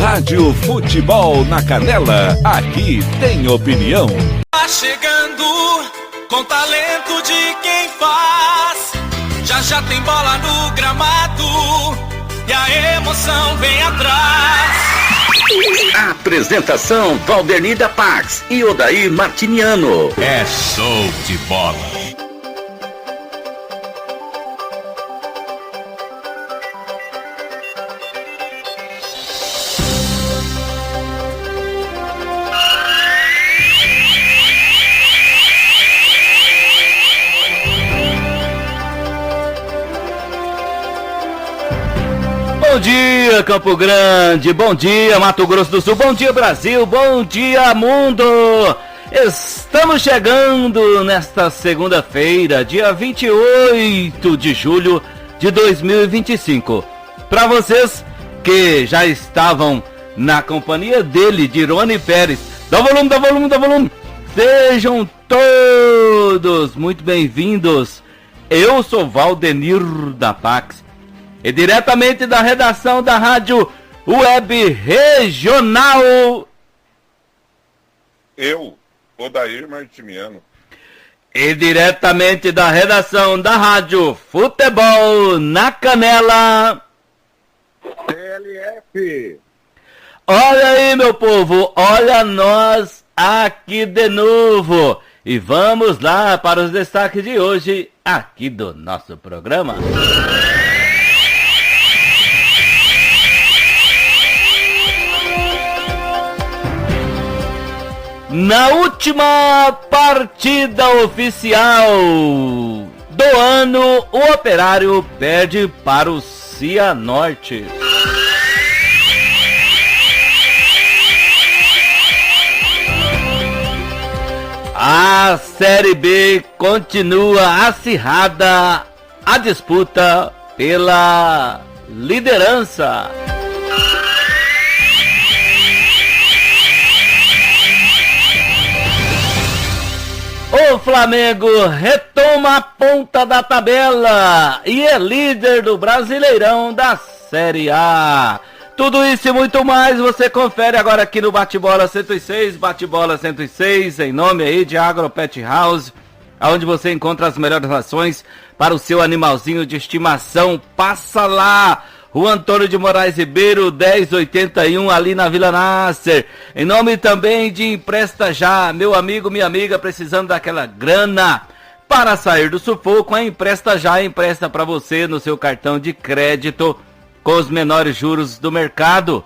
Rádio Futebol na Canela, aqui tem opinião. Tá chegando com talento de quem faz. Já tem bola no gramado e a emoção vem atrás. Apresentação Valdemir da Pax e Odair Martiniano. É show de bola. Bom dia, Campo Grande, bom dia, Mato Grosso do Sul, bom dia, Brasil, bom dia, mundo! Estamos chegando nesta segunda-feira, dia 28 de julho de 2025. Para vocês que já estavam na companhia dele, de Rony Pérez, dá volume, dá volume, dá volume! Sejam todos muito bem-vindos. Eu sou Valdemir da Pax. E diretamente da redação da Rádio Web Regional, eu, Odair Martimiano. E diretamente da redação da Rádio Futebol na Canela, TLF. Olha aí, meu povo, olha nós aqui de novo. E vamos lá para os destaques de hoje aqui do nosso programa. Na última partida oficial do ano, o Operário perde para o Cianorte. A Série B continua acirrada, a disputa pela liderança. O Flamengo retoma a ponta da tabela e é líder do Brasileirão da Série A. Tudo isso e muito mais você confere agora aqui no Bate-Bola 106, Bate-Bola 106, em nome aí de Agropet House, onde você encontra as melhores rações para o seu animalzinho de estimação. Passa lá! Rua Antônio de Moraes Ribeiro, 1081, ali na Vila Nasser. Em nome também de Empresta Já, meu amigo, minha amiga, precisando daquela grana para sair do sufoco, a Empresta Já empresta para você no seu cartão de crédito com os menores juros do mercado.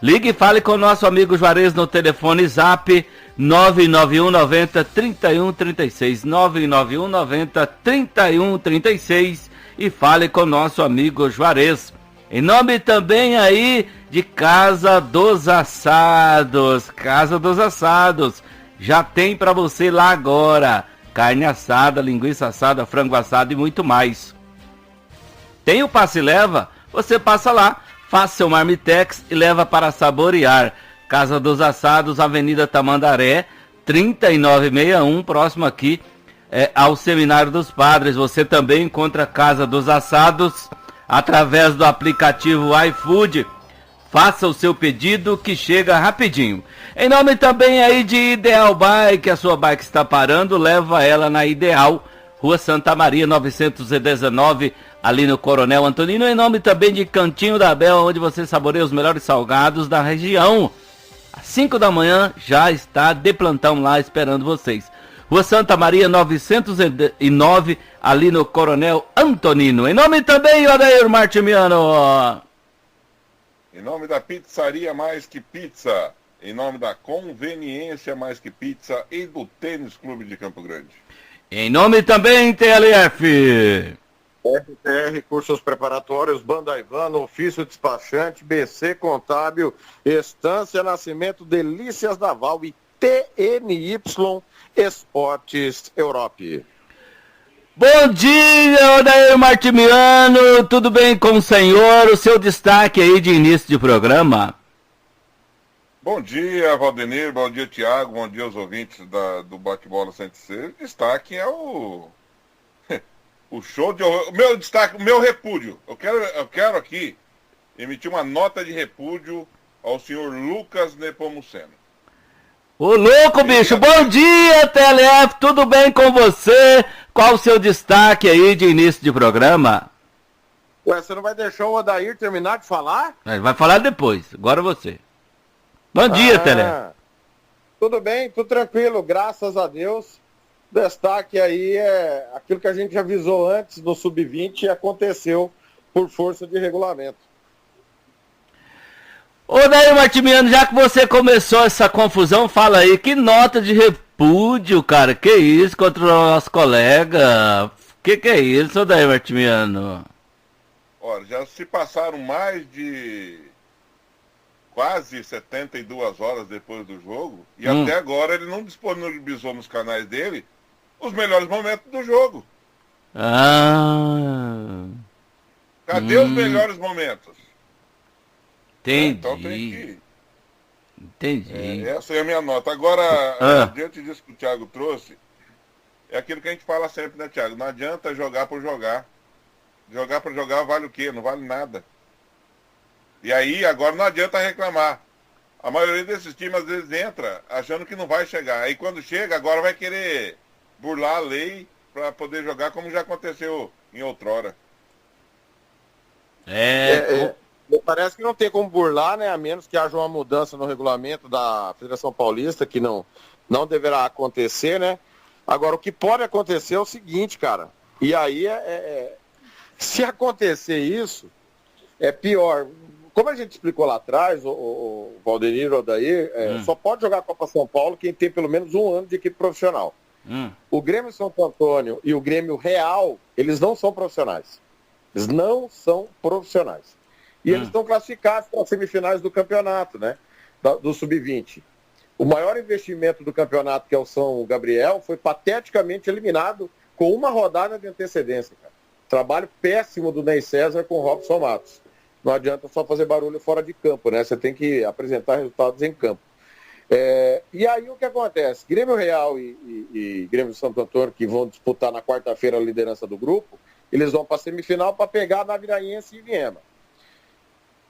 Ligue e fale com o nosso amigo Juarez no telefone Zap 991 90 31 36, 991 90 31 36 e fale com o nosso amigo Juarez. Em nome também aí de Casa dos Assados. Casa dos Assados. Já tem para você lá agora. Carne assada, linguiça assada, frango assado e muito mais. Tem o passe e leva? Você passa lá, faça seu marmitex e leva para saborear. Casa dos Assados, Avenida Tamandaré, 3961, próximo aqui ao Seminário dos Padres. Você também encontra Casa dos Assados através do aplicativo iFood. Faça o seu pedido que chega rapidinho. Em nome também aí de Ideal Bike, a sua bike está parando, leva ela na Ideal, Rua Santa Maria 919, ali no Coronel Antonino. Em nome também de Cantinho da Bel, onde você saboreia os melhores salgados da região. Às 5 da manhã já está de plantão lá esperando vocês. Rua Santa Maria 909, ali no Coronel Antonino. Em nome também, Odair Martimiano. Em nome da Pizzaria Mais Que Pizza. Em nome da Conveniência Mais Que Pizza e do Tênis Clube de Campo Grande. Em nome também, TLF. FTR, cursos preparatórios, Banda Ivano, Ofício Despachante, BC Contábil, Estância Nascimento, Delícias Naval e TNY Esportes Europe. Bom dia, Odair Martimiano, tudo bem com o senhor? O seu destaque aí de início de programa. Bom dia, Valdemir, bom dia, Thiago, bom dia aos ouvintes do Bate-Bola 106. O destaque é o show de horror. O meu destaque, o meu repúdio. Eu quero aqui emitir uma nota de repúdio ao senhor Lucas Nepomuceno. Ô louco, bicho, bom dia, TLF, tudo bem com você? Qual o seu destaque aí de início de programa? Ué, você não vai deixar o Odair terminar de falar? Vai falar depois, agora você. Bom dia, TLF. Tudo bem, tudo tranquilo, graças a Deus. Destaque aí é aquilo que a gente avisou antes do Sub-20 e aconteceu por força de regulamento. Ô Daí Martimiano, já que você começou essa confusão, fala aí, que nota de repúdio, cara, que isso contra o nosso colega? Que é isso, Daí Martimiano? Olha, já se passaram mais de quase 72 horas depois do jogo e até agora ele não disponibilizou nos canais dele os melhores momentos do jogo. Cadê os melhores momentos? Entendi. Então tem que... Entendi. essa é a minha nota. Agora, diante disso que o Thiago trouxe, é aquilo que a gente fala sempre, né, Thiago? Não adianta jogar por jogar. Jogar por jogar vale o quê? Não vale nada. E aí, agora não adianta reclamar. A maioria desses times, às vezes, entra achando que não vai chegar. Aí, quando chega, agora vai querer burlar a lei para poder jogar, como já aconteceu em outrora. Parece que não tem como burlar, né? A menos que haja uma mudança no regulamento da Federação Paulista, que não deverá acontecer, né? Agora, o que pode acontecer é o seguinte, cara. E aí, se acontecer isso, é pior. Como a gente explicou lá atrás, o Valdenir, o Odair, só pode jogar a Copa São Paulo quem tem pelo menos um ano de equipe profissional. O Grêmio Santo Antônio e o Grêmio Real, eles não são profissionais. Eles não são profissionais. E eles estão classificados para as semifinais do campeonato, né? Do Sub-20. O maior investimento do campeonato, que é o São Gabriel, foi pateticamente eliminado com uma rodada de antecedência, cara. Trabalho péssimo do Ney César com o Robson Matos. Não adianta só fazer barulho fora de campo, né? Você tem que apresentar resultados em campo. E aí o que acontece? Grêmio Real e Grêmio Santo Antônio, que vão disputar na quarta-feira a liderança do grupo, eles vão para a semifinal para pegar Naviraense e Viema.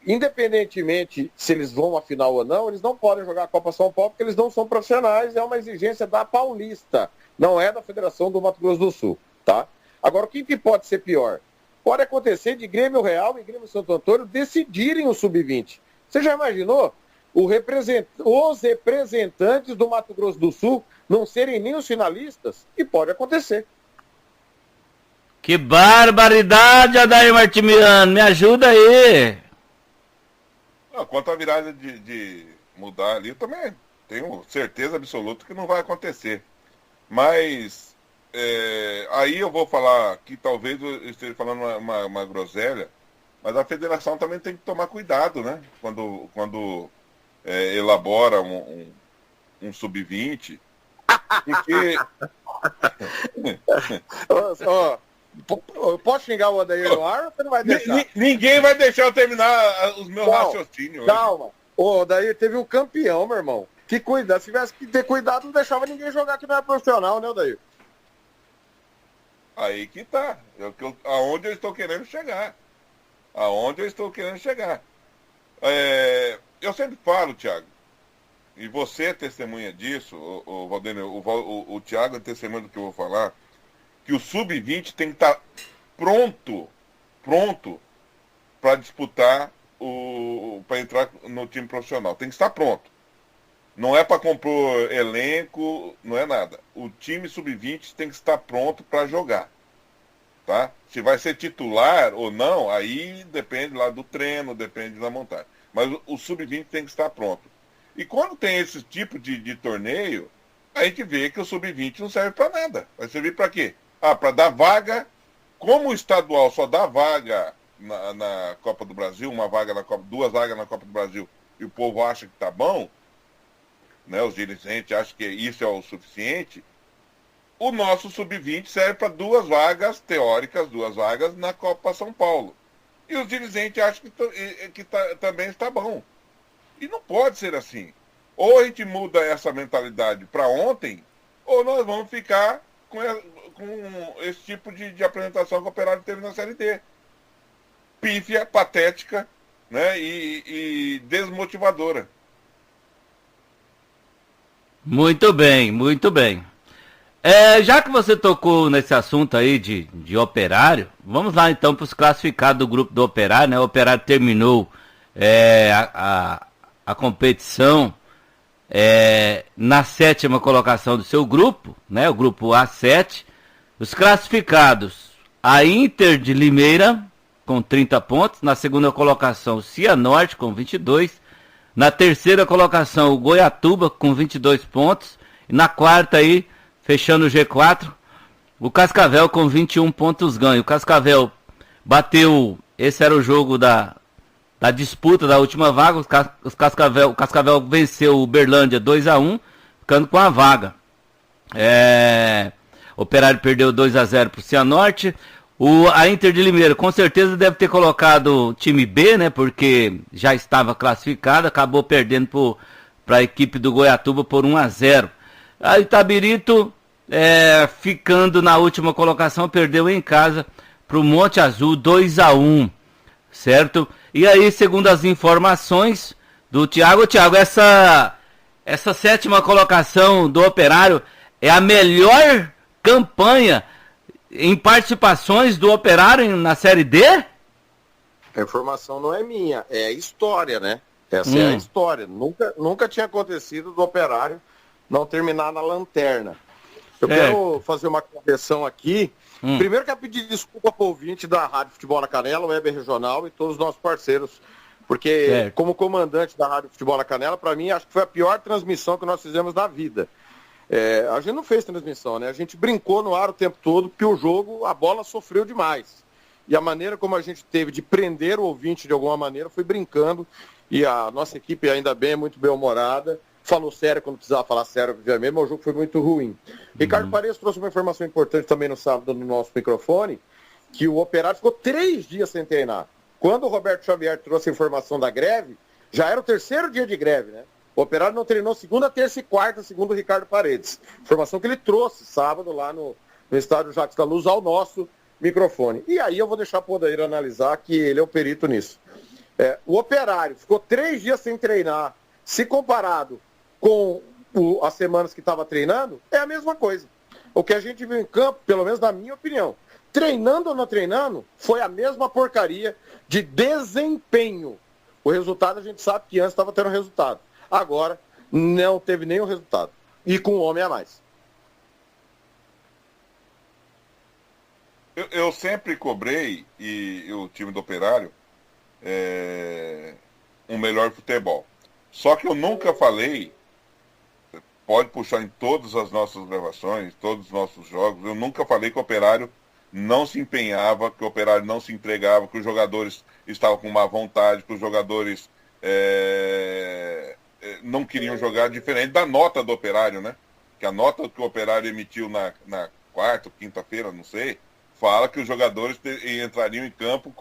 Independentemente se eles vão à final ou não, eles não podem jogar a Copa São Paulo porque eles não são profissionais, é uma exigência da Paulista, não é da Federação do Mato Grosso do Sul, tá? Agora, o que pode ser pior? Pode acontecer de Grêmio Real e Grêmio Santo Antônio decidirem o Sub-20. Você já imaginou os representantes do Mato Grosso do Sul não serem nem os finalistas? E pode acontecer. Que barbaridade, Adair Martimiano, me ajuda aí. Quanto à virada de mudar ali, eu também tenho certeza absoluta que não vai acontecer. Mas aí eu vou falar que talvez eu esteja falando uma groselha, mas a federação também tem que tomar cuidado, né? Quando elabora um Sub-20. Porque... Eu posso xingar o Odair no ar ou você não vai deixar? Ninguém vai deixar eu terminar os meus raciocínios. Calma. O Odair teve um campeão, meu irmão. Que cuidado. Se tivesse que ter cuidado, não deixava ninguém jogar que não é profissional, né, Odair? Aí que tá. Aonde eu estou querendo chegar. Eu sempre falo, Thiago, e você é testemunha disso, o Valdenir, o Thiago é testemunha do que eu vou falar, que o Sub-20 tem que estar pronto para disputar, para entrar no time profissional. Tem que estar pronto. Não é para compor elenco, não é nada. O time Sub-20 tem que estar pronto para jogar. Tá? Se vai ser titular ou não, aí depende lá do treino, depende da montagem. Mas o Sub-20 tem que estar pronto. E quando tem esse tipo de torneio, a gente vê que o Sub-20 não serve para nada. Vai servir para quê? Para dar vaga, como o estadual só dá vaga na Copa do Brasil, duas vagas na Copa do Brasil, e o povo acha que tá bom, né, os dirigentes acham que isso é o suficiente, o nosso Sub-20 serve para duas vagas teóricas, duas vagas na Copa São Paulo. E os dirigentes acham que também está bom. E não pode ser assim. Ou a gente muda essa mentalidade para ontem, ou nós vamos ficar com esse tipo de apresentação que o Operário teve na Série D. Pífia, patética, né, e desmotivadora. Muito bem, muito bem. Já que você tocou nesse assunto aí de Operário, vamos lá então para os classificados do grupo do Operário, né? O Operário terminou a competição na 7ª colocação do seu grupo, né? O grupo A7. Os classificados, a Inter de Limeira, com 30 pontos. Na 2ª colocação, o Cianorte, com 22. Na 3ª colocação, o Goiatuba, com 22 pontos. E na 4ª aí, fechando o G4, o Cascavel com 21 pontos ganho. O Cascavel bateu, esse era o jogo da disputa da última vaga. O Cascavel venceu o Uberlândia 2-1, ficando com a vaga. O Operário perdeu 2-0 para o Cianorte. A Inter de Limeira com certeza deve ter colocado o time B, né? Porque já estava classificado, acabou perdendo para a equipe do Goiatuba por 1-0. A Itabirito, ficando na última colocação, perdeu em casa para o Monte Azul 2-1, certo? E aí, segundo as informações do Thiago, essa 7ª colocação do Operário é a melhor campanha em participações do Operário na Série D? A informação não é minha, é a história, né? Essa é a história. Nunca tinha acontecido do Operário não terminar na lanterna. Eu quero fazer uma correção aqui. Primeiro quero pedir desculpa para o ouvinte da Rádio Futebol na Canela, Web Regional e todos os nossos parceiros, porque como comandante da Rádio Futebol na Canela, para mim, acho que foi a pior transmissão que nós fizemos na vida. A gente não fez transmissão, né? A gente brincou no ar o tempo todo, porque o jogo, a bola sofreu demais. E a maneira como a gente teve de prender o ouvinte de alguma maneira foi brincando, e a nossa equipe, ainda bem, é muito bem-humorada. Falou sério quando precisava falar sério, obviamente, mas o jogo foi muito ruim. Ricardo Paredes trouxe uma informação importante também no sábado no nosso microfone, que o Operário ficou 3 dias sem treinar. Quando o Roberto Xavier trouxe a informação da greve, já era o 3º dia de greve, né? O Operário não treinou segunda, terça e quarta, segundo o Ricardo Paredes. Informação que ele trouxe sábado lá no estádio Jacques da Luz ao nosso microfone. E aí eu vou deixar para o Odair analisar, que ele é o perito nisso. O Operário ficou 3 dias sem treinar, se comparado com as semanas que estava treinando, é a mesma coisa. O que a gente viu em campo, pelo menos na minha opinião, treinando ou não treinando, foi a mesma porcaria de desempenho. O resultado a gente sabe que antes estava tendo resultado. Agora não teve nenhum resultado. E com um homem a mais. Eu sempre cobrei, e o time do Operário, um melhor futebol. Só que eu nunca falei, pode puxar em todas as nossas gravações, todos os nossos jogos, eu nunca falei que o Operário não se empenhava, que o Operário não se entregava, que os jogadores estavam com má vontade, que os jogadores não queriam jogar, diferente da nota do Operário, né? Que a nota que o Operário emitiu na quarta, quinta-feira, não sei, fala que os jogadores entrariam em campo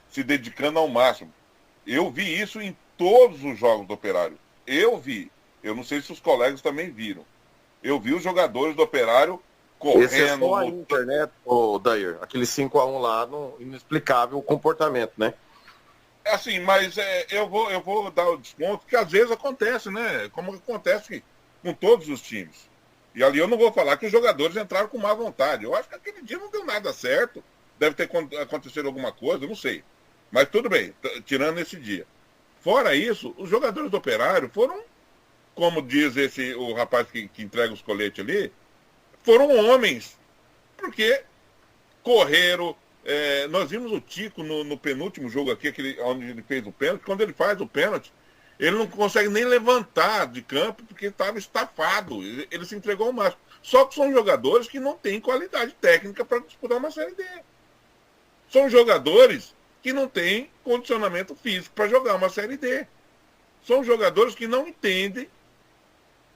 se dedicando ao máximo. Eu vi isso em todos os jogos do Operário. Eu vi. Eu não sei se os colegas também viram. Eu vi os jogadores do Operário correndo. Esse é só a internet, Odair. Aquele 5-1 lá, inexplicável o comportamento, né? Assim, mas eu vou dar o desconto, que às vezes acontece, né? Como acontece com todos os times. E ali eu não vou falar que os jogadores entraram com má vontade. Eu acho que aquele dia não deu nada certo. Deve ter acontecido alguma coisa, eu não sei. Mas tudo bem, tirando esse dia. Fora isso, os jogadores do Operário foram, como diz o rapaz que entrega os coletes ali, foram homens. Porque correram. Nós vimos o Tico no penúltimo jogo aqui, onde ele fez o pênalti. Quando ele faz o pênalti, ele não consegue nem levantar de campo porque estava estafado. Ele se entregou ao máximo. Só que são jogadores que não têm qualidade técnica para disputar uma Série D. São jogadores que não têm condicionamento físico para jogar uma Série D. São jogadores que não entendem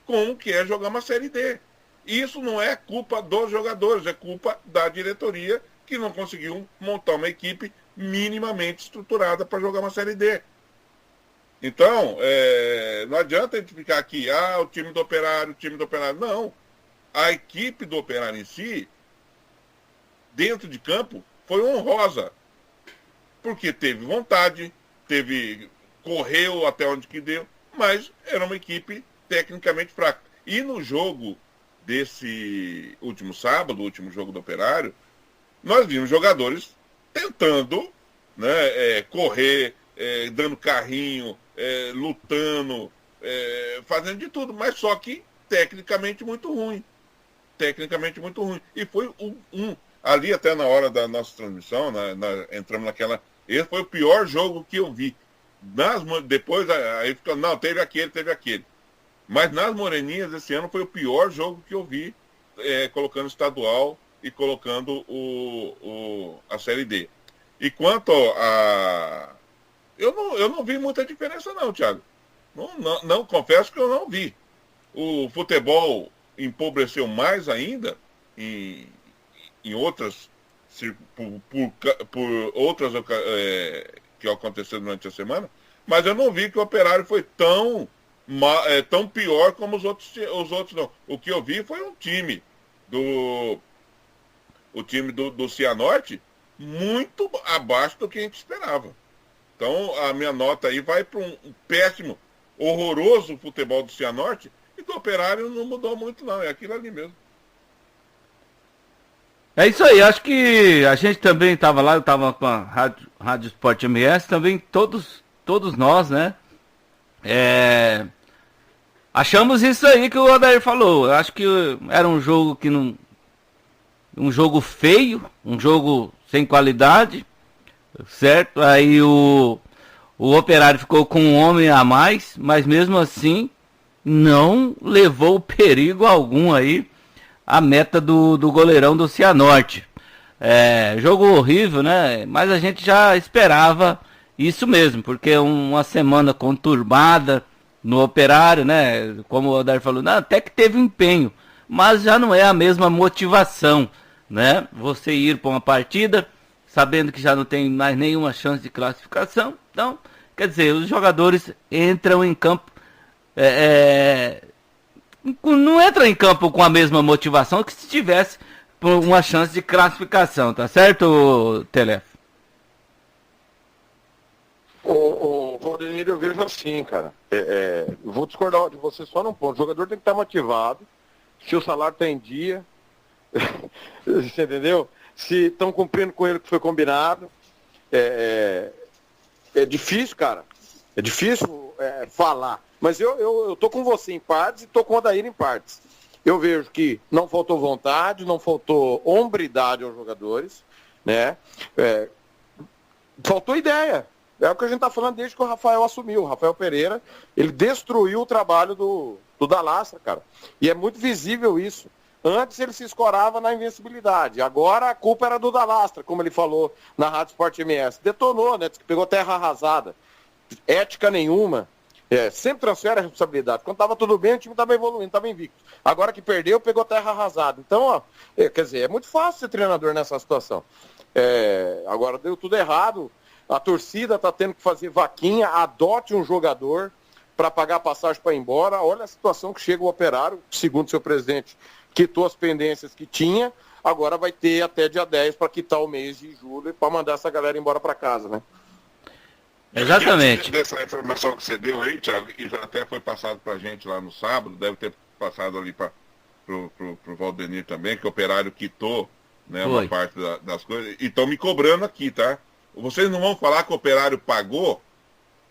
como que é jogar uma Série D. Isso não é culpa dos jogadores, é culpa da diretoria que não conseguiu montar uma equipe minimamente estruturada para jogar uma Série D. Então, não adianta a gente ficar aqui, o time do Operário. Não. A equipe do Operário em si, dentro de campo, foi honrosa. Porque teve vontade, correu até onde que deu, mas era uma equipe tecnicamente fraca. E no jogo desse último sábado, o último jogo do Operário, nós vimos jogadores tentando, né, correr, dando carrinho, lutando, fazendo de tudo, mas só que tecnicamente muito ruim. Tecnicamente muito ruim. E foi ali até na hora da nossa transmissão, entramos naquela... Esse foi o pior jogo que eu vi. Depois, aí ficou, não, teve aquele. Mas nas Moreninhas, esse ano foi o pior jogo que eu vi, colocando estadual e colocando a Série D. E quanto a... Eu não vi muita diferença não, Thiago. Não, confesso que eu não vi. O futebol empobreceu mais ainda em outras... por outras que aconteceram durante a semana, mas eu não vi que o Operário foi tão pior como os outros não. O que eu vi foi um time do Cianorte muito abaixo do que a gente esperava. Então a minha nota aí vai para um péssimo, horroroso futebol do Cianorte, e do Operário não mudou muito não, é aquilo ali mesmo. É isso aí, acho que a gente também estava lá, eu estava com a Rádio Sport MS, também todos nós, né? Achamos isso aí que o Odair falou. Eu acho que era um jogo que não... Um jogo feio, um jogo sem qualidade, certo? Aí o Operário ficou com um homem a mais, mas mesmo assim não levou perigo algum aí a meta do goleirão do Cianorte. Jogo horrível, né? Mas a gente já esperava isso mesmo, porque uma semana conturbada no Operário, né? Como o Odair falou, não, até que teve empenho, mas já não é a mesma motivação, né? Você ir para uma partida sabendo que já não tem mais nenhuma chance de classificação. Então, quer dizer, os jogadores entram em campo... não entra em campo com a mesma motivação que se tivesse uma chance de classificação, tá certo, Telefo? Valdemir, eu vejo assim, cara. Vou discordar de você só num ponto. O jogador tem que estar motivado, se o salário está em dia, você entendeu? Se estão cumprindo com ele o que foi combinado. É difícil, cara. É difícil falar. Mas eu tô com você em partes e tô com o Odair em partes. Eu vejo que não faltou vontade, não faltou hombridade aos jogadores, né? Faltou ideia. É o que a gente tá falando desde que o Rafael assumiu. O Rafael Pereira, ele destruiu o trabalho do Dalastra, cara. E é muito visível isso. Antes ele se escorava na invencibilidade. Agora a culpa era do Dalastra, como ele falou na Rádio Sport MS. Detonou, né? Diz que pegou terra arrasada. Ética nenhuma. Sempre transfere a responsabilidade. Quando estava tudo bem, o time estava evoluindo, estava invicto. Agora que perdeu, pegou terra arrasada. Então, quer dizer, é muito fácil ser treinador nessa situação. Agora deu tudo errado. A torcida está tendo que fazer vaquinha, adote um jogador para pagar a passagem para ir embora. Olha a situação que chega o Operário, segundo seu presidente, quitou as pendências que tinha, agora vai ter até dia 10 para quitar o mês de julho e para mandar essa galera embora para casa, né? Exatamente. Dessa informação que você deu aí, Thiago, e já até foi passado pra gente lá no sábado, deve ter passado ali pro Valdemir também, que o Operário quitou, né, uma parte das coisas, e estão me cobrando aqui, tá? Vocês não vão falar que o Operário pagou?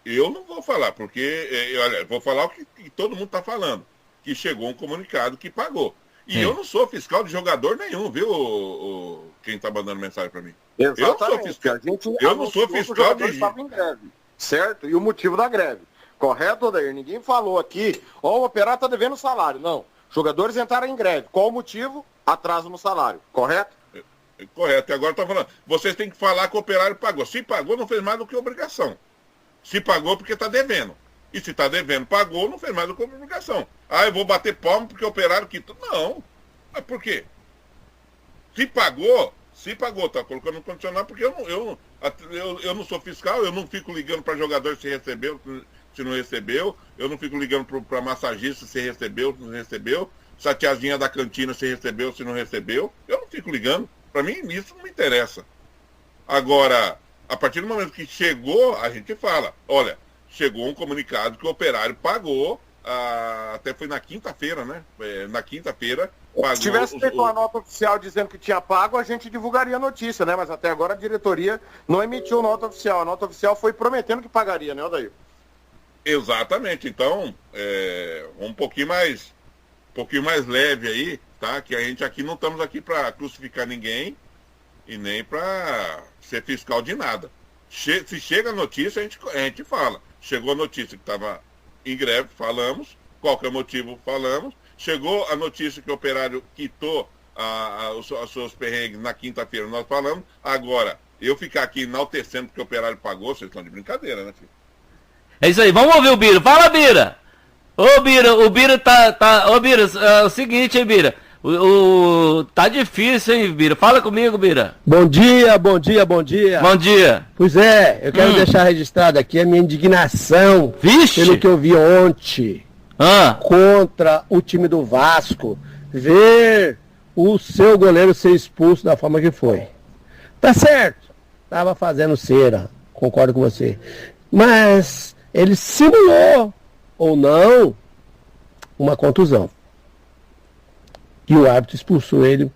Eu não vou falar, porque, olha, vou falar o que todo mundo tá falando, que chegou um comunicado que pagou. E eu não sou fiscal de jogador nenhum, viu, quem tá mandando mensagem para mim. Exatamente. Eu não sou fiscal, eu não sou fiscal de... estava em greve, certo? E o motivo da greve. Correto, Odair? Ninguém falou aqui, o Operário tá devendo salário. Não. Jogadores entraram em greve. Qual o motivo? Atraso no salário. Correto? Correto. E agora tá falando, vocês têm que falar que o Operário pagou. Se pagou, não fez mais do que obrigação. Se pagou, porque tá devendo. E se tá devendo, pagou, não fez mais do que obrigação. Eu vou bater palma porque o Operário quitou. Não. Mas por quê? Se pagou, tá colocando no condicional, porque eu não sou fiscal, eu não fico ligando para jogador se recebeu, se não recebeu, eu não fico ligando para massagista se recebeu, se não recebeu, se a tiazinha da cantina se recebeu, se não recebeu, eu não fico ligando. Para mim, isso não me interessa. Agora, A partir do momento que chegou, a gente fala, olha, chegou um comunicado que o Operário pagou, até foi na quinta-feira, né? Na quinta-feira, pagou... Se tivesse feito uma nota oficial dizendo que tinha pago, a gente divulgaria a notícia, né? Mas até agora a diretoria não emitiu nota oficial. A nota oficial foi prometendo que pagaria, né, Odair? Exatamente. Então, um pouquinho mais leve aí, tá? Que a gente aqui não estamos aqui para crucificar ninguém e nem para ser fiscal de nada. Se chega a notícia, a gente fala. Chegou a notícia que estava em greve, falamos. Qual que é o motivo, falamos. Chegou a notícia que o Operário quitou os seus perrengues na quinta-feira, nós falamos. Agora, eu ficar aqui enaltecendo que o Operário pagou, vocês estão de brincadeira, né, filho? É isso aí, vamos ouvir o Bira. Fala, Bira! Ô, Bira, o Bira tá... Ô, Bira, é o seguinte, hein, Bira? Tá difícil, hein, Bira? Fala comigo, Bira. Bom dia, bom dia, bom dia. Bom dia. Pois é, eu quero deixar registrado aqui a minha indignação pelo que eu vi ontem contra o time do Vasco. Ver o seu goleiro ser expulso da forma que foi. Tá certo, tava fazendo cera, concordo com você. Mas ele simulou, ou não, uma contusão. E o árbitro expulsou ele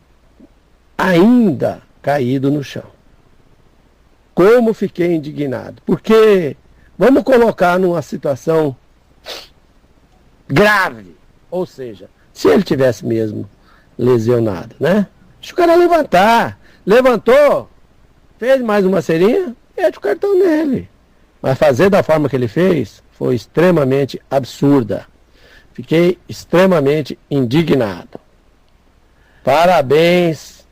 ainda caído no chão. Como fiquei indignado. Porque vamos colocar numa situação grave. Ou seja, se ele tivesse mesmo lesionado, né? Deixa o cara levantar. Levantou, fez mais uma cerinha, mete o cartão nele. Mas fazer da forma que ele fez foi extremamente absurda. Fiquei extremamente indignado. Parabéns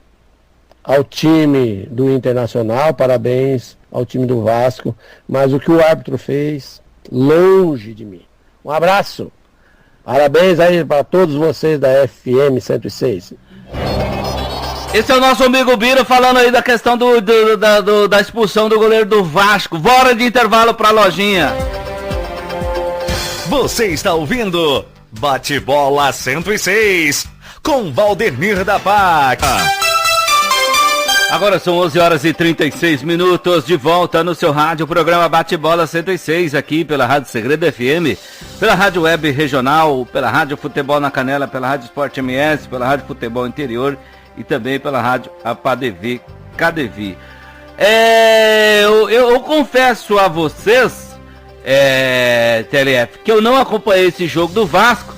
ao time do Internacional, parabéns ao time do Vasco, mas o que o árbitro fez, longe de mim. Um abraço, parabéns aí para todos vocês da FM 106. Esse é o nosso amigo Bira falando aí da questão da expulsão do goleiro do Vasco. Bora de intervalo pra lojinha. Você está ouvindo Bate-Bola 106 com Valdemir da Pax. Agora são 11 horas e 36 minutos, de volta no seu rádio, programa Bate-Bola 106, aqui pela Rádio Segredo FM, pela Rádio Web Regional, pela Rádio Futebol na Canela, pela Rádio Esporte MS, pela Rádio Futebol Interior e também pela Rádio APADV KDV. Eu confesso a vocês, TLF, que eu não acompanhei esse jogo do Vasco,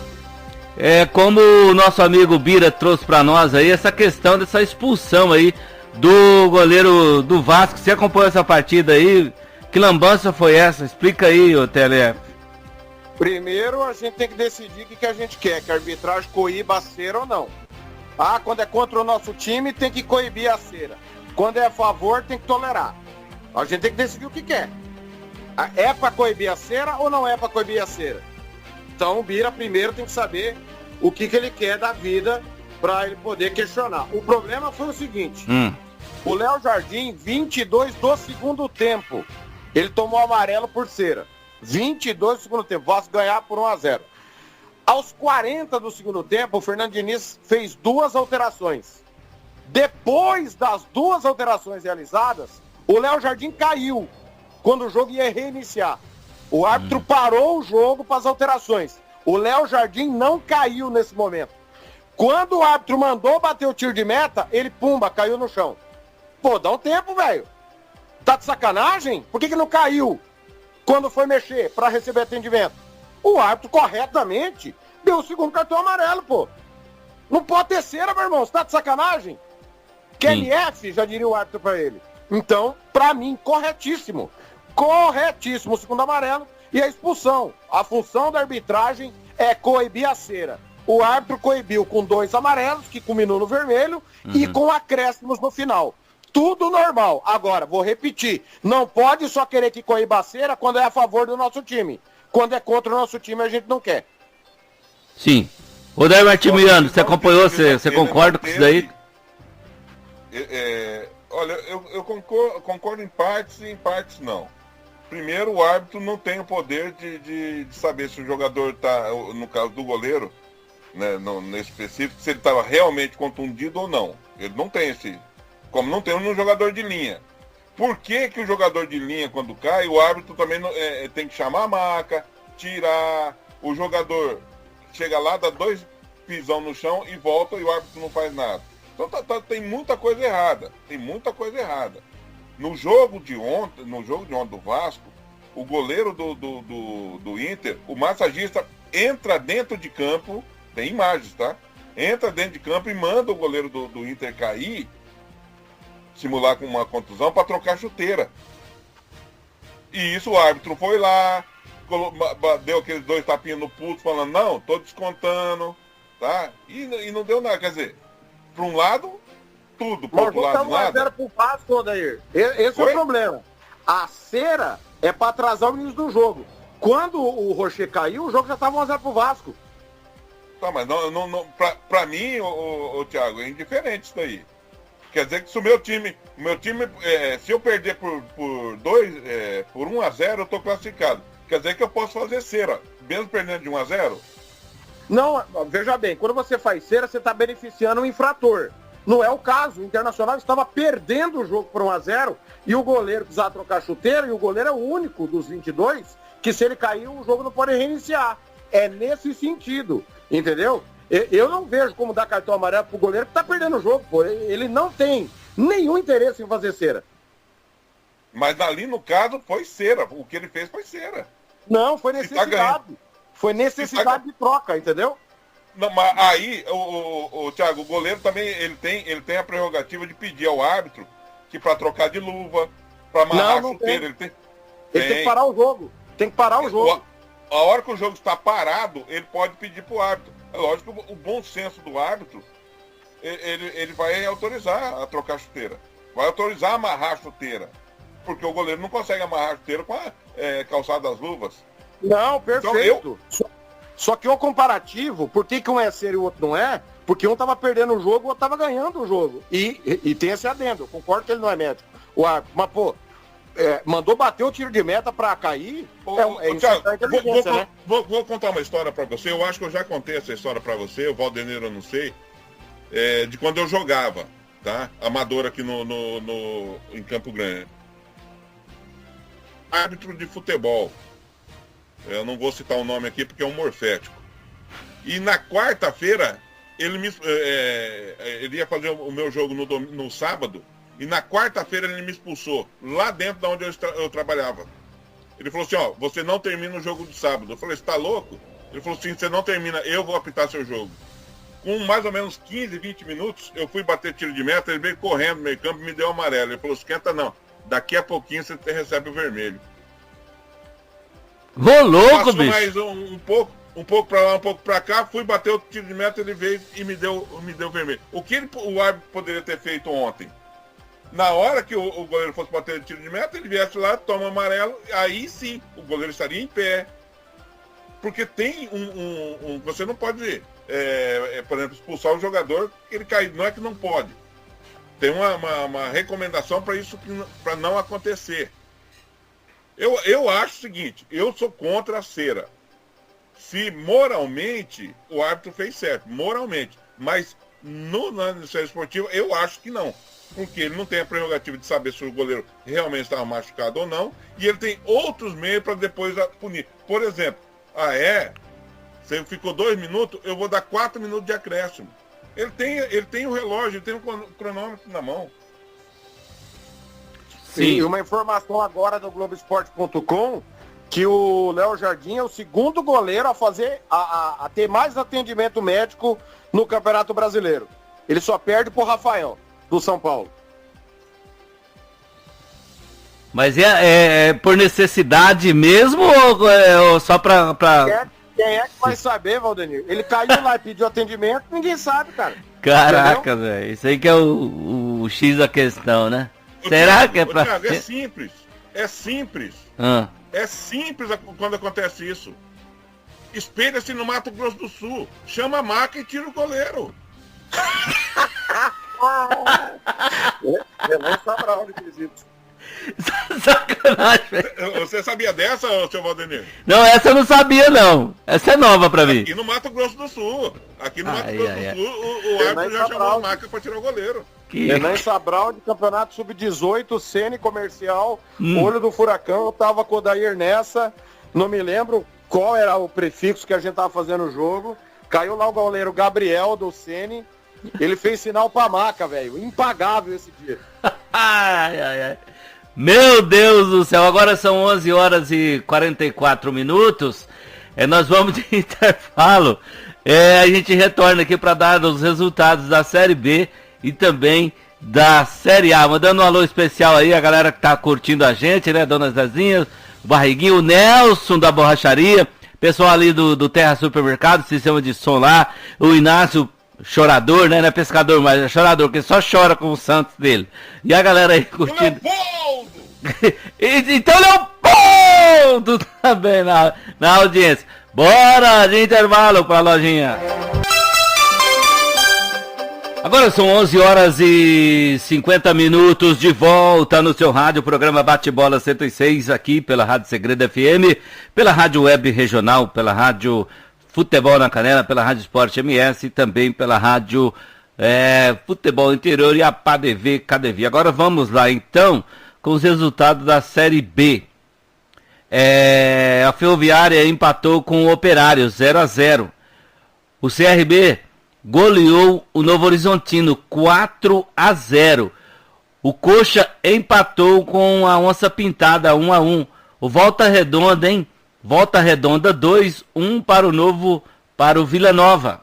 como o nosso amigo Bira trouxe para nós aí, essa questão dessa expulsão aí do goleiro do Vasco. Você acompanhou essa partida aí? Que lambança foi essa? Explica aí, ô TLF. Primeiro a gente tem que decidir o que a gente quer, que a arbitragem coíba a cera ou não. Quando é contra o nosso time tem que coibir a cera. Quando é a favor tem que tolerar. A gente tem que decidir o que quer. É para coibir a cera ou não é para coibir a cera? Então o Bira primeiro tem que saber o que ele quer da vida para ele poder questionar. O problema foi o seguinte. O Léo Jardim, 22 do segundo tempo, ele tomou amarelo por cera. 22 do segundo tempo, Vasco ganhar por 1-0. Aos 40 do segundo tempo, o Fernando Diniz fez 2 alterações. Depois das 2 alterações realizadas, o Léo Jardim caiu quando o jogo ia reiniciar. O árbitro parou o jogo para as alterações. O Léo Jardim não caiu nesse momento. Quando o árbitro mandou bater o tiro de meta, ele, pumba, caiu no chão. Pô, dá um tempo, velho. Tá de sacanagem? Por que não caiu quando foi mexer para receber atendimento? O árbitro corretamente deu o segundo cartão amarelo, pô. Não pode ter cera, meu irmão. Você tá de sacanagem? QLF, já diria o árbitro para ele. Então, para mim, corretíssimo. Corretíssimo o segundo amarelo e a expulsão. A função da arbitragem é coibir a cera. O árbitro coibiu com 2 amarelos, que culminou no vermelho, e com acréscimos no final. Tudo normal. Agora, vou repetir, não pode só querer que coíba a cera quando é a favor do nosso time. Quando é contra o nosso time, a gente não quer. Sim. Ô, Daí Martimiano, você acompanhou, você concorda com isso daí? Olha, eu concordo em partes e em partes não. Primeiro, o árbitro não tem o poder de saber se o jogador está, no caso do goleiro, né, nesse específico, se ele estava realmente contundido ou não. Ele não tem esse... Como não tem um jogador de linha. Por que que o jogador de linha, quando cai, o árbitro também tem que chamar a maca, tirar, o jogador chega lá, dá 2 pisão no chão e volta e o árbitro não faz nada. Então tem muita coisa errada. No jogo de ontem do Vasco, o goleiro do Inter, o massagista entra dentro de campo, tem imagens, tá? Entra dentro de campo e manda o goleiro do Inter cair, simular com uma contusão para trocar a chuteira. E isso o árbitro foi lá, deu aqueles 2 tapinhas no pulso, falando, não, tô descontando, tá? E não deu nada, quer dizer, para um lado, tudo, para outro lado, nada. Pro Vasco, Odair. Esse é o problema. A cera é para atrasar o início do jogo. Quando o Rocher caiu, o jogo já estava 1-0 pro Vasco. Tá, mas pra mim, ô Thiago, é indiferente isso daí. Quer dizer que se o meu time, se eu perder por 1-0, eu tô classificado. Quer dizer que eu posso fazer cera, mesmo perdendo de 1-0? Não, veja bem, quando você faz cera, você está beneficiando o infrator. Não é o caso. O Internacional estava perdendo o jogo por 1-0 e o goleiro precisava trocar chuteira e o goleiro é o único dos 22 que se ele cair, o jogo não pode reiniciar. É nesse sentido, entendeu? Eu não vejo como dar cartão amarelo pro goleiro que tá perdendo o jogo, pô. Ele não tem nenhum interesse em fazer cera. Mas ali no caso foi cera. O que ele fez foi cera. Não, foi necessidade. Foi necessidade de troca, entendeu? Não, mas aí, o Thiago, o goleiro também ele tem a prerrogativa de pedir ao árbitro que para trocar de luva, para amarrar a chuteira, ele tem que parar o jogo. Tem que parar o jogo. A hora que o jogo está parado, ele pode pedir pro árbitro. É lógico que o bom senso do árbitro, ele vai autorizar a trocar a chuteira. Vai autorizar a amarrar a chuteira. Porque o goleiro não consegue amarrar a chuteira com a calçada das luvas. Não, perfeito. Então, Só que o comparativo, por que um é cera e o outro não é? Porque um tava perdendo o jogo, o outro tava ganhando o jogo. E tem esse adendo, eu concordo que ele não é médico. O árbitro, mas pô, mandou bater o tiro de meta pra cair. Thiago, vou contar uma história pra você. Eu acho que eu já contei essa história pra você, o Valdeneiro eu não sei, de quando eu jogava, tá? Amador aqui em Campo Grande. Árbitro de futebol. Eu não vou citar o nome aqui porque é um morfético. E na quarta-feira, ele ia fazer o meu jogo no sábado, e na quarta-feira ele me expulsou, lá dentro de onde eu trabalhava. Ele falou assim, ó, você não termina o jogo do sábado. Eu falei, você tá louco? Ele falou assim, você não termina, eu vou apitar seu jogo. Com mais ou menos 15, 20 minutos, eu fui bater tiro de meta, ele veio correndo no meio campo e me deu amarelo. Ele falou, esquenta não, daqui a pouquinho você recebe o vermelho. Ô, louco, passou bicho! Mais um pouco pra lá, um pouco pra cá, fui bater o tiro de meta, ele veio e me deu vermelho. O que o árbitro poderia ter feito ontem? Na hora que o goleiro fosse bater o tiro de meta, ele viesse lá, toma amarelo, aí sim, o goleiro estaria em pé. Porque tem você não pode, por exemplo, expulsar o jogador que ele caiu. Não é que não pode. Tem uma recomendação para isso, para não acontecer. Eu acho o seguinte, eu sou contra a cera. Se moralmente o árbitro fez certo, moralmente, mas na iniciativa esportiva eu acho que não, porque ele não tem a prerrogativa de saber se o goleiro realmente estava machucado ou não, e ele tem outros meios para depois punir. Por exemplo, você ficou 2 minutos, eu vou dar 4 minutos de acréscimo. Ele tem o relógio, ele tem o cronômetro na mão. Sim. E uma informação agora do Globoesporte.com, que o Léo Jardim é o segundo goleiro a ter mais atendimento médico no Campeonato Brasileiro. Ele só perde pro Rafael, do São Paulo. Mas é por necessidade mesmo ou só pra... Quem é que vai saber, Valdenir? Ele caiu lá e pediu atendimento, ninguém sabe, cara. Caraca, velho. Isso aí que é o X da questão, né? Será que é pra... Thiago, é simples. É simples. É simples quando acontece isso. Espelha-se no Mato Grosso do Sul. Chama a maca e tira o goleiro. Eu não sabrá onde fez isso. Sacanagem, velho. Você sabia dessa, seu Valdenir? Não, essa eu não sabia, não. Essa é nova pra mim. Aqui no Mato Grosso do Sul. Aqui no Mato Grosso do Sul, o árbitro já chamou a maca pra tirar o goleiro. Renan Sabral de campeonato sub-18, Sene Comercial, Olho do Furacão, eu tava com o Odair nessa, não me lembro qual era o prefixo que a gente tava fazendo o jogo, caiu lá o goleiro Gabriel do Sene, ele fez sinal pra maca, velho, impagável esse dia. Ai. Meu Deus do céu, agora são 11 horas e 44 minutos, nós vamos de intervalo, a gente retorna aqui para dar os resultados da Série B e também da Série A. Mandando um alô especial aí, a galera que tá curtindo a gente, né? Dona Zezinha, o Barriguinho, o Nelson da Borracharia, pessoal ali do Terra Supermercado, sistema de som lá, o Inácio, chorador, né? Não é pescador, mas é chorador, porque só chora com o Santos dele. E a galera aí curtindo. Então Leopoldo também na audiência. Bora de intervalo pra lojinha. Agora são 11 horas e 50 minutos de volta no seu rádio, programa Bate-Bola 106, aqui pela Rádio Segredo FM, pela Rádio Web Regional, pela Rádio Futebol na Canela, pela Rádio Esporte MS e também pela Rádio Futebol Interior e a PADV KDV. Agora vamos lá então com os resultados da Série B. A Ferroviária empatou com o Operário 0-0. O CRB goleou o Novo Horizontino 4-0. O Coxa empatou com a Onça Pintada 1-1. O Volta Redonda, Volta Redonda 2-1 para o Vila Nova.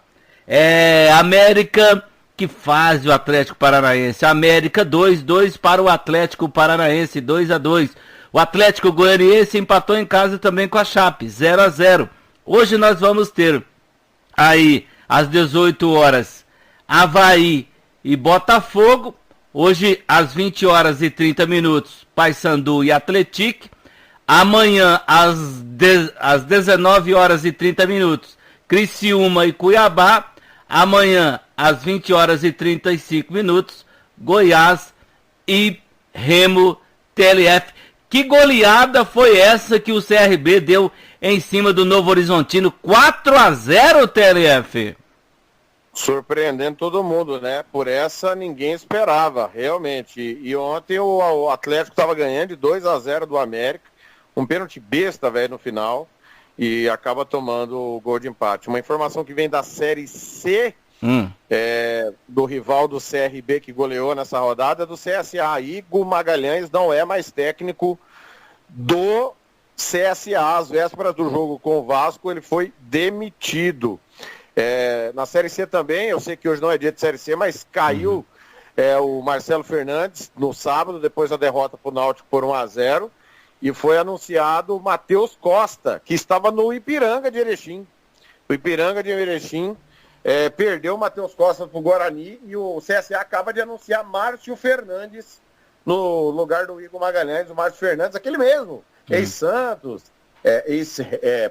América que faz o Atlético Paranaense. América 2-2 para o Atlético Paranaense 2-2. O Atlético Goianiense empatou em casa também com a Chape 0-0. Hoje nós vamos ter aí às 18 horas, Avaí e Botafogo. Hoje, às 20 horas e 30 minutos, Paysandu e Atlético. Amanhã, às 19 horas e 30 minutos, Criciúma e Cuiabá. Amanhã, às 20 horas e 35 minutos, Goiás e Remo TLF. Que goleada foi essa que o CRB deu em cima do Novo Horizontino? 4-0, TLF. Surpreendendo todo mundo, né? Por essa ninguém esperava, realmente. E ontem o Atlético estava ganhando de 2-0 do América. Um pênalti besta, velho, no final. E acaba tomando o gol de empate. Uma informação que vem da Série C, do rival do CRB que goleou nessa rodada, do CSA. Igor Magalhães não é mais técnico do CSA. Às vésperas do jogo com o Vasco, ele foi demitido. Na Série C também, eu sei que hoje não é dia de Série C, mas caiu o Marcelo Fernandes no sábado, depois da derrota para o Náutico por 1-0, e foi anunciado o Matheus Costa, que estava no Ipiranga de Erechim. O Ipiranga de Erechim perdeu o Matheus Costa para o Guarani, e o CSA acaba de anunciar Márcio Fernandes no lugar do Igor Magalhães. O Márcio Fernandes, aquele mesmo, ex-Santos,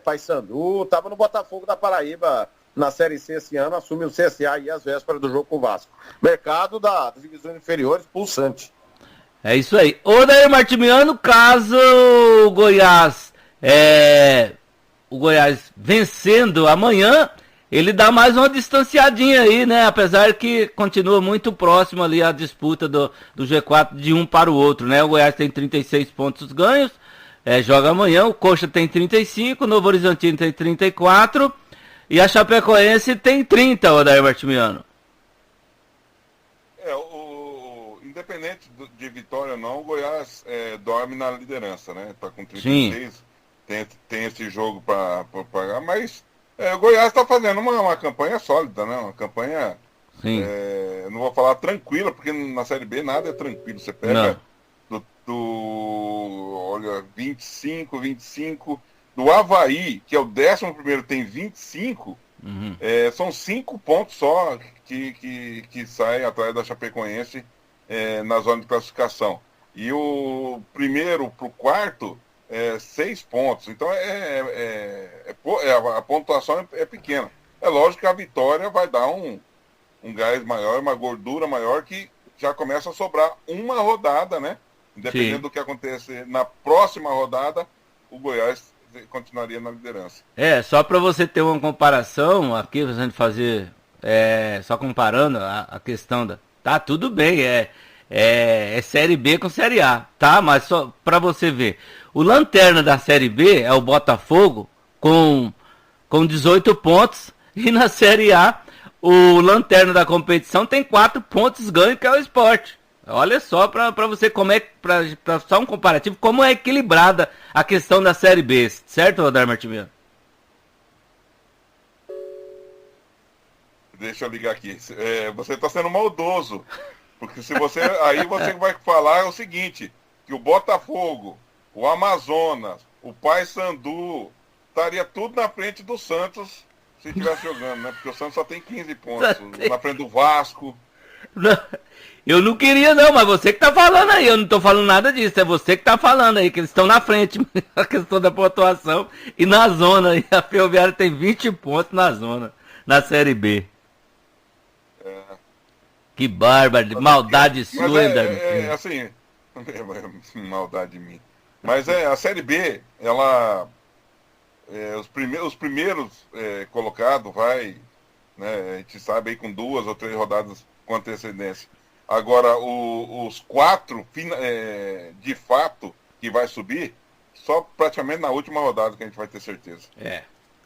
Paysandu, estava no Botafogo da Paraíba na Série C esse ano, assume o CSA e às vésperas do jogo com o Vasco. Mercado das divisões inferiores, pulsante. É isso aí. Odair Martimiano, caso o Goiás vencendo amanhã, ele dá mais uma distanciadinha aí, né? Apesar que continua muito próximo ali a disputa do G4 de um para o outro, né? O Goiás tem 36 pontos ganhos, joga amanhã, o Coxa tem 35, o Novo Horizontino tem 34 e a Chapecoense tem 30, Odair Martimiano. Independente de vitória ou não, o Goiás dorme na liderança, né? Tá com 36, tem esse jogo para pagar, mas o Goiás está fazendo uma campanha sólida, né? Uma campanha, não vou falar tranquila, porque na Série B nada é tranquilo. Você pega olha, 25, do Avaí, que é o 11º, tem 25, são 5 pontos só que saem atrás da Chapecoense na zona de classificação. E o primeiro para o quarto, 6 pontos. Então a pontuação é pequena. É lógico que a vitória vai dar um gás maior, uma gordura maior, que já começa a sobrar uma rodada, né? Independente do que acontecer na próxima rodada, o Goiás continuaria na liderança. Só para você ter uma comparação, aqui a gente fazer, só comparando a questão da... Tá, tudo bem, é Série B com Série A, tá? Mas só para você ver, o lanterna da Série B é o Botafogo com 18 pontos, e na Série A, o lanterna da competição tem 4 pontos ganho, que é o Sport. Olha só para você como é, pra só um comparativo, como é equilibrada a questão da Série B, certo, Odair Martimiano? Deixa eu ligar aqui. Você está sendo maldoso, porque se você aí você vai falar o seguinte, que o Botafogo, o Amazonas, o Paysandu estaria tudo na frente do Santos se estivesse jogando, né? Porque o Santos só tem 15 pontos, na frente do Vasco. Não, eu não queria não, mas você que tá falando aí, eu não tô falando nada disso, é você que tá falando aí, que eles estão na frente, a questão da pontuação, e na zona, e a Ferroviária tem 20 pontos na zona, na Série B. Que bárbaro, maldade sua, hein, assim, maldade de mim. Mas a Série B, ela, os primeiros colocados vai, né, a gente sabe aí com 2 ou 3 rodadas com antecedência. Agora, os 4, de fato, que vai subir, só praticamente na última rodada que a gente vai ter certeza.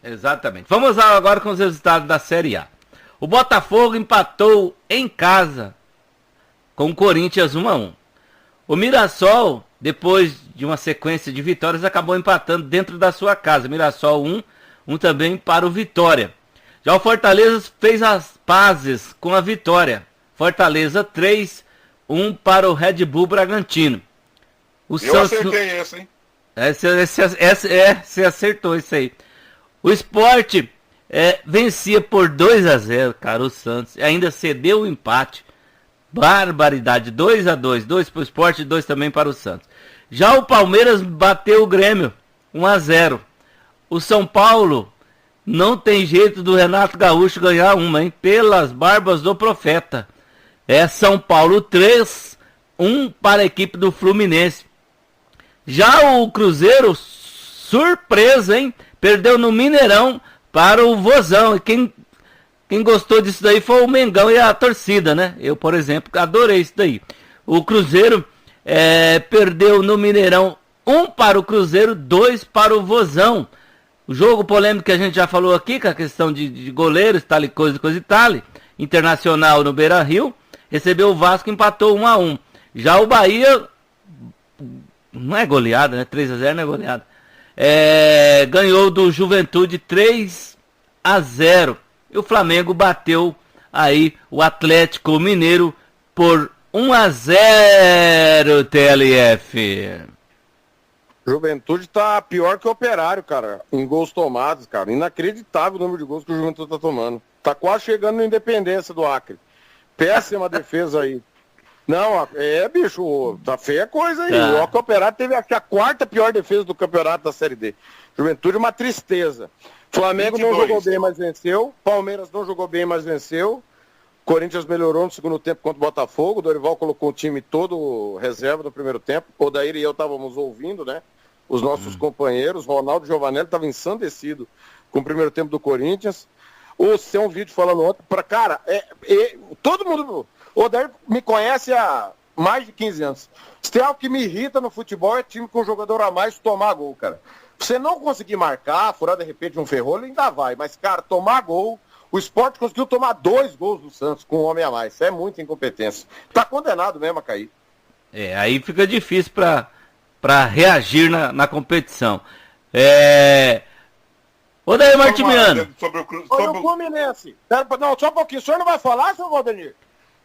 Exatamente. Vamos lá agora com os resultados da Série A. O Botafogo empatou em casa com o Corinthians 1-1. O Mirassol, depois de uma sequência de vitórias, acabou empatando dentro da sua casa. Mirassol 1 também para o Vitória. Já o Fortaleza fez as pazes com a Vitória. Fortaleza 3-1 para o Red Bull Bragantino. Eu acertei esse, hein? Você acertou isso aí. O Sport vencia por 2-0, cara, o Santos. Ainda cedeu o empate. Barbaridade, 2-2. 2 para o Sport e 2 também para o Santos. Já o Palmeiras bateu o Grêmio, 1-0. O São Paulo não tem jeito do Renato Gaúcho ganhar uma, hein? Pelas barbas do profeta. São Paulo 3-1 para a equipe do Fluminense. Já o Cruzeiro, surpresa, hein? Perdeu no Mineirão para o Vozão. E quem gostou disso daí foi o Mengão e a torcida, né? Eu, por exemplo, adorei isso daí. O Cruzeiro perdeu no Mineirão 1 para o Cruzeiro, 2 para o Vozão. O jogo polêmico que a gente já falou aqui, com a questão de goleiros, tal e coisa e tal. Internacional no Beira-Rio, recebeu o Vasco, empatou 1-1. Já o Bahia, não é goleada, né? 3-0 não é goleada. Ganhou do Juventude 3-0. E o Flamengo bateu aí o Atlético Mineiro por 1-0, TLF. Juventude tá pior que o Operário, cara, em gols tomados, cara. Inacreditável o número de gols que o Juventude tá tomando. Tá quase chegando na Independência do Acre. Péssima defesa aí. Não, bicho, tá feia coisa aí. O Operário teve a 4ª pior defesa do campeonato da Série D. Juventude uma tristeza. Flamengo 22. Não jogou bem, mas venceu. Palmeiras não jogou bem, mas venceu. Corinthians melhorou no segundo tempo contra o Botafogo. O Dorival colocou o time todo reserva no primeiro tempo. O Odair e eu estávamos ouvindo, né? Os nossos companheiros. Ronaldo Giovanelli estava ensandecido com o primeiro tempo do Corinthians. Tem um vídeo falando ontem. Cara, todo mundo... O Odair me conhece há mais de 15 anos. Se tem algo que me irrita no futebol é time com um jogador a mais tomar gol, cara. Você não conseguir marcar, furar de repente um ferrolho, ainda vai. Mas, cara, tomar gol... O Sport conseguiu tomar 2 gols do Santos com um homem a mais. É muita incompetência. Tá condenado mesmo a cair. Aí fica difícil pra reagir na competição. Odair Martimiano. Sobre o Fluminense. Não, só um pouquinho. O senhor não vai falar, seu Valdenir?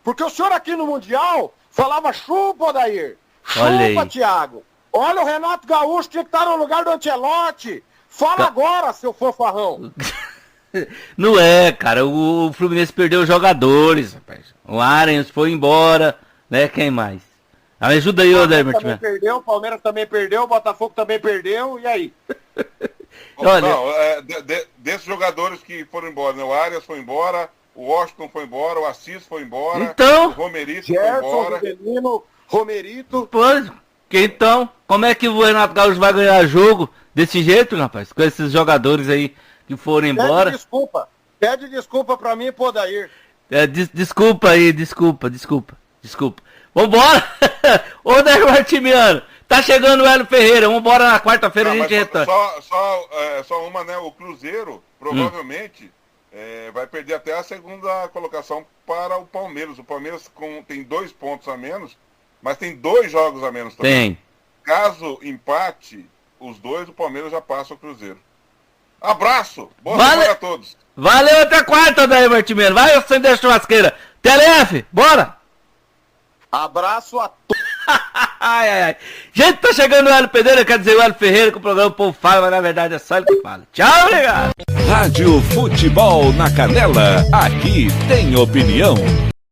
Porque o senhor aqui no Mundial falava chupa, Odair. Chupa, Thiago. Olha o Renato Gaúcho tinha que estar no lugar do Ancelotti. Fala agora, seu fanfarrão. Não cara, o Fluminense perdeu jogadores, rapaz. O Arias foi embora, né? Quem mais? Me ajuda aí, Odair Martimiano. Perdeu, o Palmeiras também perdeu, o Botafogo também perdeu, e aí? Olha... Não, desses jogadores que foram embora, né? O Arias foi embora, o Washington foi embora, o Assis foi embora, então... o Romerito Gerson, foi embora. Rivelino, Romerito. Pois, Porque então, como é que o Renato Gaúcho vai ganhar jogo desse jeito, rapaz? Com esses jogadores aí que foram embora. Pede desculpa pra mim e pro Odair. Desculpa aí, desculpa. Vambora! Ô, Odair Martimiano, tá chegando o Hélio Ferreira, vambora na quarta-feira a gente retorna. Só uma, né? O Cruzeiro provavelmente vai perder até a segunda colocação para o Palmeiras. O Palmeiras tem 2 pontos a menos, mas tem 2 jogos a menos também. Tem. Caso empate os 2, o Palmeiras já passa o Cruzeiro. Abraço! Boa semana a todos! Valeu, até quarta, Odair Martimiano. Vai acender a churrasqueira. TLF, bora! Abraço a todos! Ai. Gente, tá chegando o Hélio Pedreira, quer dizer o Hélio Ferreira, que o programa o povo fala, mas na verdade é só ele que fala. Tchau, obrigado! Rádio Futebol na Canela, aqui tem opinião.